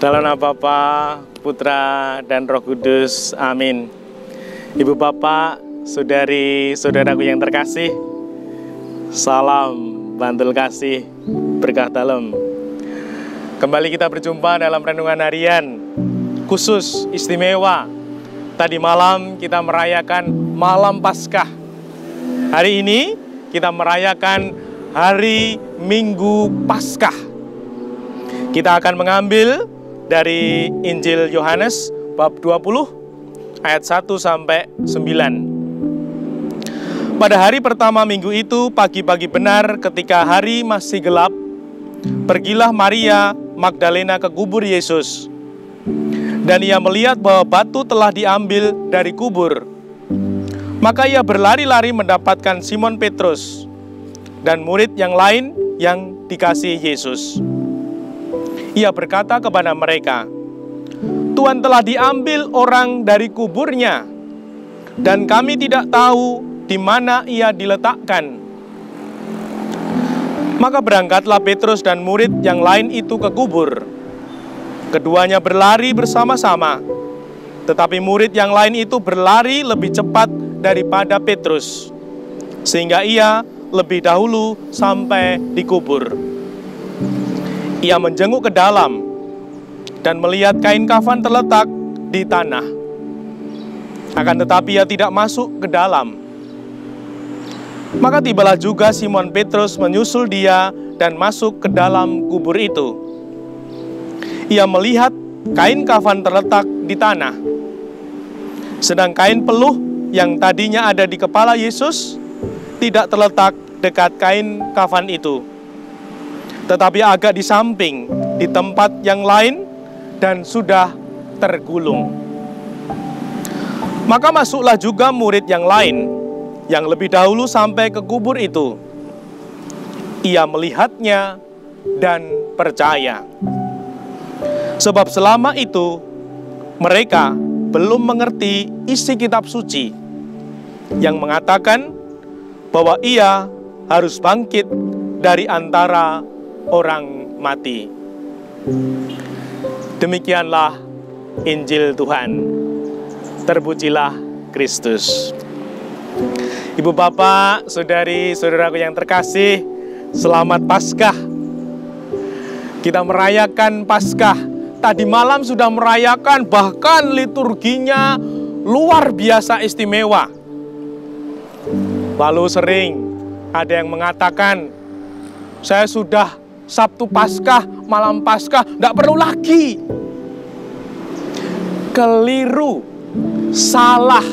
Dalam nama Bapa, Putra, dan Roh Kudus. Amin. Ibu Bapak, saudari-saudaraku yang terkasih, salam bantul kasih berkah dalam. Kembali kita berjumpa dalam renungan harian khusus istimewa. Tadi malam kita merayakan malam Paskah. Hari ini kita merayakan hari Minggu Paskah. Kita akan mengambil dari Injil Yohanes bab 20 ayat 1 sampai 9. Pada hari pertama minggu itu, pagi-pagi benar ketika hari masih gelap, pergilah Maria Magdalena ke kubur Yesus. Dan ia melihat bahwa batu telah diambil dari kubur. Maka ia berlari-lari mendapatkan Simon Petrus dan murid yang lain yang dikasihi Yesus. Ia berkata kepada mereka, "Tuhan telah diambil orang dari kuburnya, dan kami tidak tahu di mana ia diletakkan." Maka berangkatlah Petrus dan murid yang lain itu ke kubur. Keduanya berlari bersama-sama, tetapi murid yang lain itu berlari lebih cepat daripada Petrus, sehingga ia lebih dahulu sampai di kubur. Ia menjenguk ke dalam dan melihat kain kafan terletak di tanah. Akan tetapi ia tidak masuk ke dalam. Maka tibalah juga Simon Petrus menyusul dia dan masuk ke dalam kubur itu. Ia melihat kain kafan terletak di tanah, sedang kain peluh yang tadinya ada di kepala Yesus tidak terletak dekat kain kafan itu, tetapi agak di samping, di tempat yang lain, dan sudah tergulung. Maka masuklah juga murid yang lain, yang lebih dahulu sampai ke kubur itu. Ia melihatnya dan percaya. Sebab selama itu, mereka belum mengerti isi kitab suci, yang mengatakan bahwa ia harus bangkit dari antara orang mati. Demikianlah Injil Tuhan. Terpujilah Kristus. Ibu bapak, saudari-saudaraku yang terkasih, selamat Paskah. Kita merayakan Paskah. Tadi malam sudah merayakan, bahkan liturginya luar biasa istimewa. Lalu sering ada yang mengatakan, "Saya sudah Sabtu Paskah, malam Paskah, tidak perlu lagi." Keliru, salah.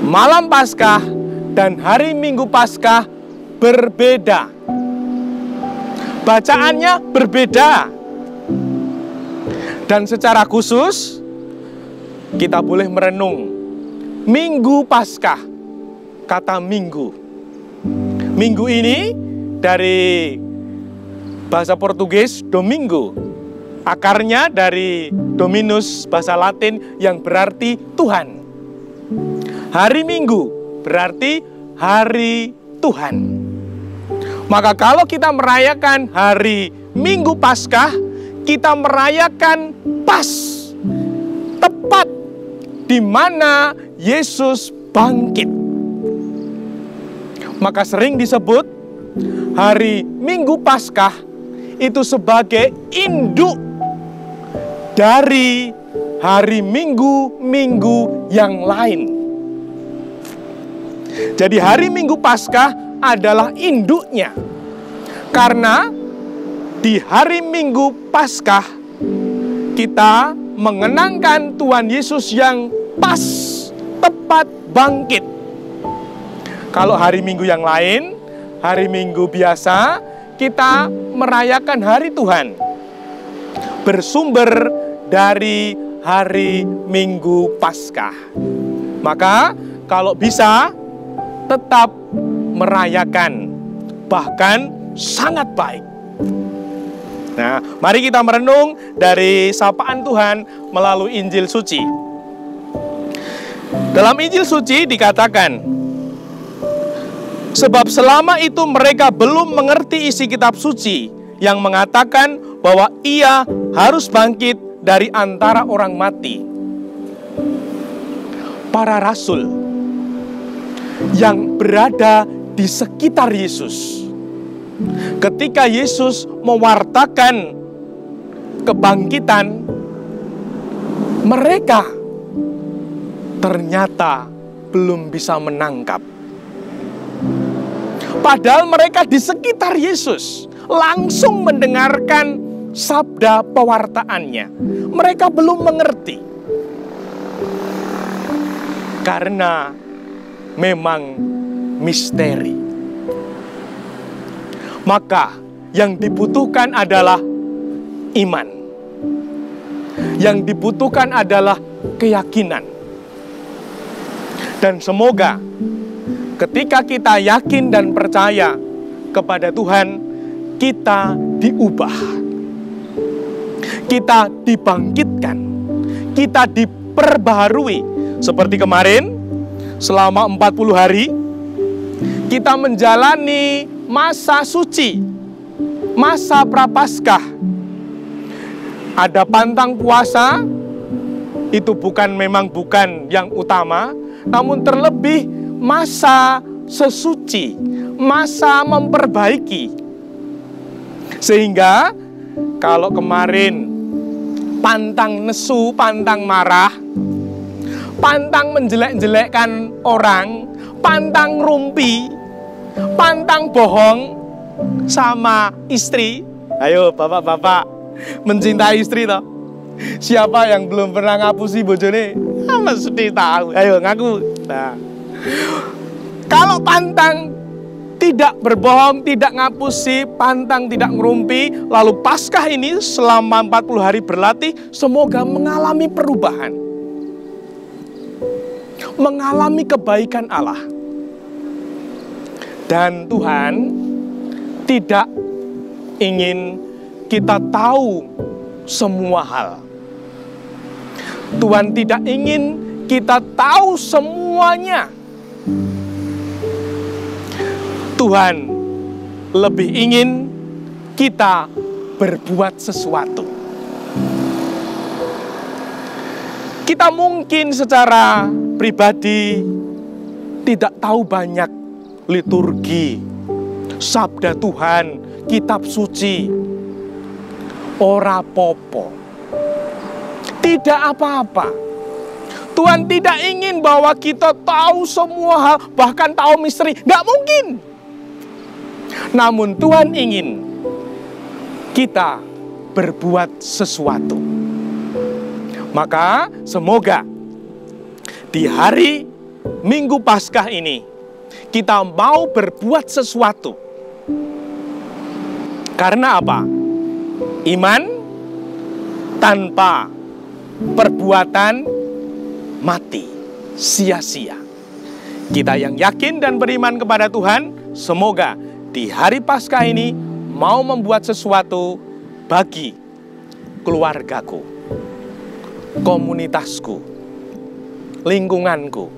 Malam Paskah dan hari Minggu Paskah berbeda. Bacaannya berbeda. Dan secara khusus, kita boleh merenung Minggu Paskah. Kata minggu. Minggu ini dari bahasa Portugis domingo, akarnya dari dominus, bahasa Latin yang berarti Tuhan. Hari Minggu berarti hari Tuhan. Maka kalau kita merayakan hari Minggu Paskah, kita merayakan pas, tepat di mana Yesus bangkit. Maka sering disebut hari Minggu Paskah itu sebagai induk dari hari Minggu-minggu yang lain. Jadi hari Minggu Paskah adalah induknya. Karena di hari Minggu Paskah kita mengenangkan Tuhan Yesus yang pas, tepat bangkit. Kalau hari Minggu yang lain, hari Minggu biasa, kita merayakan hari Tuhan, bersumber dari hari Minggu Paskah. Maka kalau bisa, tetap merayakan, bahkan sangat baik. Nah, mari kita merenung dari sapaan Tuhan melalui Injil Suci. Dalam Injil Suci dikatakan, sebab selama itu mereka belum mengerti isi kitab suci yang mengatakan bahwa ia harus bangkit dari antara orang mati. Para rasul yang berada di sekitar Yesus, ketika Yesus mewartakan kebangkitan, mereka ternyata belum bisa menangkap. Padahal mereka di sekitar Yesus, langsung mendengarkan sabda pewartaannya. Mereka belum mengerti, karena memang misteri. Maka yang dibutuhkan adalah iman. Yang dibutuhkan adalah keyakinan. Dan semoga ketika kita yakin dan percaya kepada Tuhan, kita diubah, kita dibangkitkan, kita diperbaharui. Seperti kemarin, selama 40 hari, kita menjalani masa suci, masa prapaskah. Ada pantang puasa, itu memang bukan yang utama, namun terlebih masa sesuci, masa memperbaiki. Sehingga kalau kemarin pantang nesu, pantang marah, pantang menjelek-jelekkan orang, pantang rumpi, pantang bohong sama istri. Ayo bapak-bapak, mencintai istri toh. Siapa yang belum pernah ngapusi bojone? Mesti tahu. Ayo ngaku. Nah, kalau pantang tidak berbohong, tidak ngapusi, pantang tidak ngerumpi, lalu Paskah ini selama 40 hari berlatih, semoga mengalami perubahan, mengalami kebaikan Allah. Dan Tuhan tidak ingin kita tahu semua hal. Tuhan tidak ingin kita tahu semuanya. Tuhan lebih ingin kita berbuat sesuatu. Kita mungkin secara pribadi tidak tahu banyak liturgi, sabda Tuhan, kitab suci. Ora popo. Tidak apa-apa. Tuhan tidak ingin bahwa kita tahu semua hal, bahkan tahu misteri. Nggak mungkin. Namun Tuhan ingin kita berbuat sesuatu. Maka semoga di hari Minggu Paskah ini kita mau berbuat sesuatu. Karena apa? Iman tanpa perbuatan mati, sia-sia. Kita yang yakin dan beriman kepada Tuhan, semoga di hari Paskah ini mau membuat sesuatu bagi keluargaku, komunitasku, lingkunganku.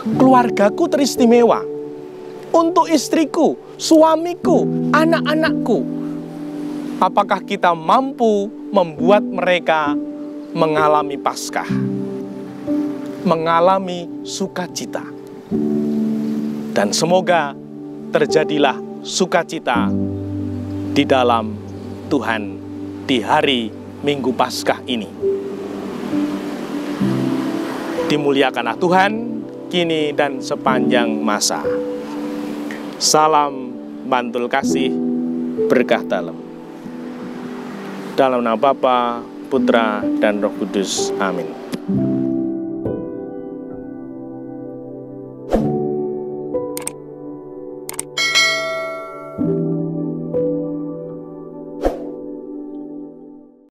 Keluargaku teristimewa. Untuk istriku, suamiku, anak-anakku. Apakah kita mampu membuat mereka mengalami Paskah, mengalami sukacita? Dan semoga terjadilah sukacita di dalam Tuhan di hari Minggu Paskah ini. Dimuliakanlah Tuhan kini dan sepanjang masa. Salam bantul kasih, berkah dalam. Dalam nama Bapa, Putra, dan Roh Kudus. Amin.